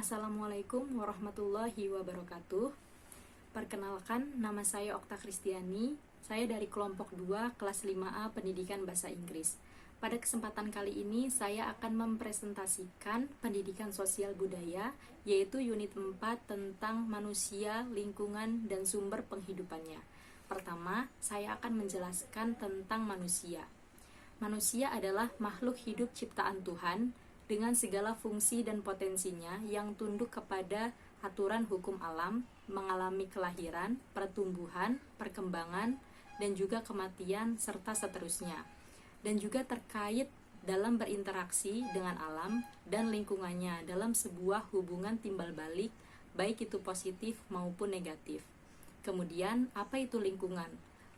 Assalamualaikum warahmatullahi wabarakatuh. Perkenalkan, nama saya Okta Kristiani. Saya dari kelompok 2 kelas 5A Pendidikan Bahasa Inggris. Pada kesempatan kali ini saya akan mempresentasikan pendidikan sosial budaya, yaitu unit 4 tentang manusia, lingkungan, dan sumber penghidupannya. Pertama, saya akan menjelaskan tentang manusia. Manusia adalah makhluk hidup ciptaan Tuhan dengan segala fungsi dan potensinya yang tunduk kepada aturan hukum alam, mengalami kelahiran, pertumbuhan, perkembangan, dan juga kematian, serta seterusnya. Dan juga terkait dalam berinteraksi dengan alam dan lingkungannya dalam sebuah hubungan timbal balik, baik itu positif maupun negatif. Kemudian, apa itu lingkungan?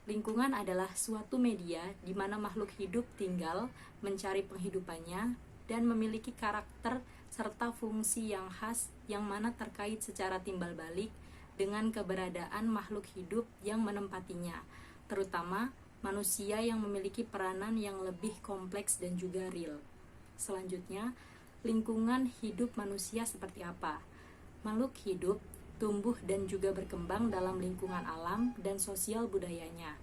Lingkungan adalah suatu media di mana makhluk hidup tinggal, mencari penghidupannya, dan memiliki karakter serta fungsi yang khas yang mana terkait secara timbal balik dengan keberadaan makhluk hidup yang menempatinya, terutama manusia yang memiliki peranan yang lebih kompleks dan juga real. Selanjutnya, lingkungan hidup manusia seperti apa? Makhluk hidup tumbuh dan juga berkembang dalam lingkungan alam dan sosial budayanya.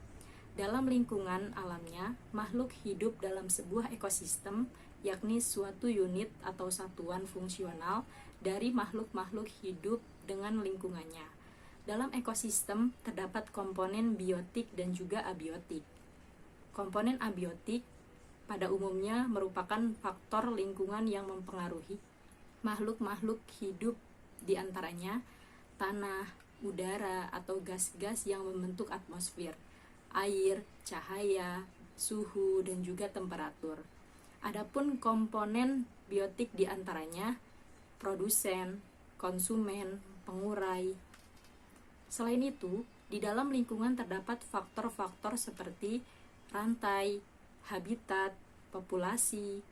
Dalam lingkungan alamnya, makhluk hidup dalam sebuah ekosistem, yakni suatu unit atau satuan fungsional dari makhluk-makhluk hidup dengan lingkungannya. Dalam ekosistem terdapat komponen biotik dan juga abiotik. Komponen abiotik pada umumnya merupakan faktor lingkungan yang mempengaruhi makhluk-makhluk hidup, di antaranya tanah, udara, atau gas-gas yang membentuk atmosfer, air, cahaya, suhu, dan juga temperatur. Adapun komponen biotik diantaranya produsen, konsumen, pengurai. Selain itu, di dalam lingkungan terdapat faktor-faktor seperti rantai, habitat, populasi,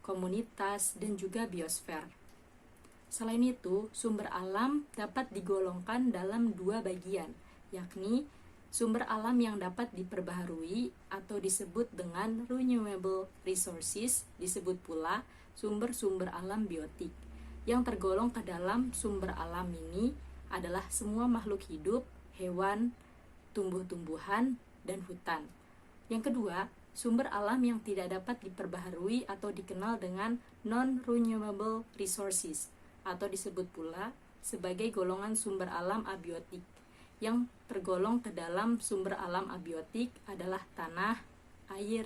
komunitas, dan juga biosfer. Selain itu, sumber alam dapat digolongkan dalam dua bagian, yakni sumber alam yang dapat diperbaharui atau disebut dengan renewable resources, disebut pula sumber-sumber alam biotik. Yang tergolong ke dalam sumber alam ini adalah semua makhluk hidup, hewan, tumbuh-tumbuhan, dan hutan. Yang kedua, sumber alam yang tidak dapat diperbaharui atau dikenal dengan non-renewable resources, atau disebut pula sebagai golongan sumber alam abiotik. Yang tergolong ke dalam sumber alam abiotik adalah tanah, air,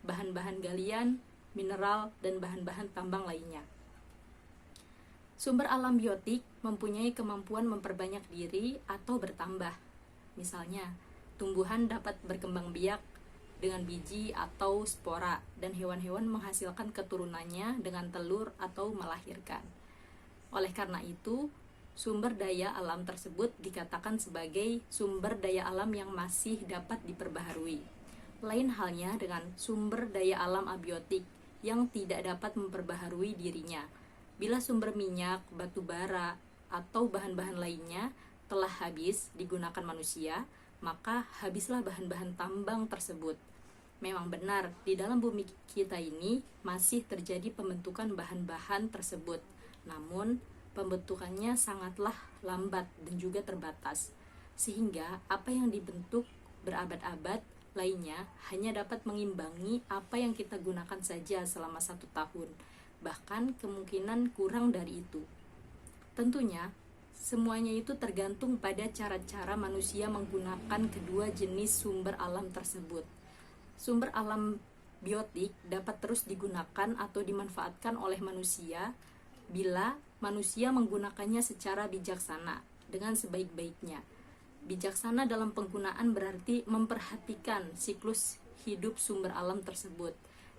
bahan-bahan galian, mineral, dan bahan-bahan tambang lainnya. Sumber alam biotik mempunyai kemampuan memperbanyak diri atau bertambah. Misalnya, tumbuhan dapat berkembang biak dengan biji atau spora, dan hewan-hewan menghasilkan keturunannya dengan telur atau melahirkan. Oleh karena itu, sumber daya alam tersebut dikatakan sebagai sumber daya alam yang masih dapat diperbaharui. Lain halnya dengan sumber daya alam abiotik yang tidak dapat memperbaharui dirinya. Bila sumber minyak, batu bara, atau bahan-bahan lainnya telah habis digunakan manusia, maka habislah bahan-bahan tambang tersebut. Memang benar, di dalam bumi kita ini masih terjadi pembentukan bahan-bahan tersebut. Namun, pembentukannya sangatlah lambat dan juga terbatas, sehingga apa yang dibentuk berabad-abad lainnya hanya dapat mengimbangi apa yang kita gunakan saja selama 1 tahun, bahkan kemungkinan kurang dari itu. Tentunya, semuanya itu tergantung pada cara-cara manusia menggunakan kedua jenis sumber alam tersebut. Sumber alam biotik dapat terus digunakan atau dimanfaatkan oleh manusia bila manusia menggunakannya secara bijaksana dengan sebaik-baiknya. Bijaksana dalam penggunaan berarti memperhatikan siklus hidup sumber alam tersebut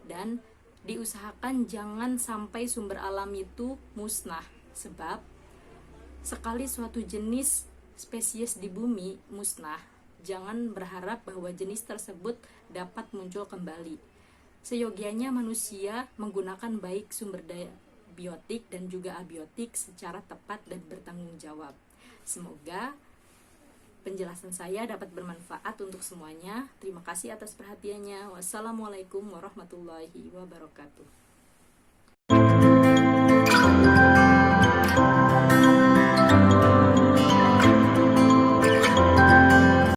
dan diusahakan jangan sampai sumber alam itu musnah, sebab sekali suatu jenis spesies di bumi musnah, jangan berharap bahwa jenis tersebut dapat muncul kembali. Seyogianya manusia menggunakan baik sumber daya biotik dan juga abiotik secara tepat dan bertanggung jawab. Semoga penjelasan saya dapat bermanfaat untuk semuanya. Terima kasih atas perhatiannya. Wassalamualaikum warahmatullahi wabarakatuh.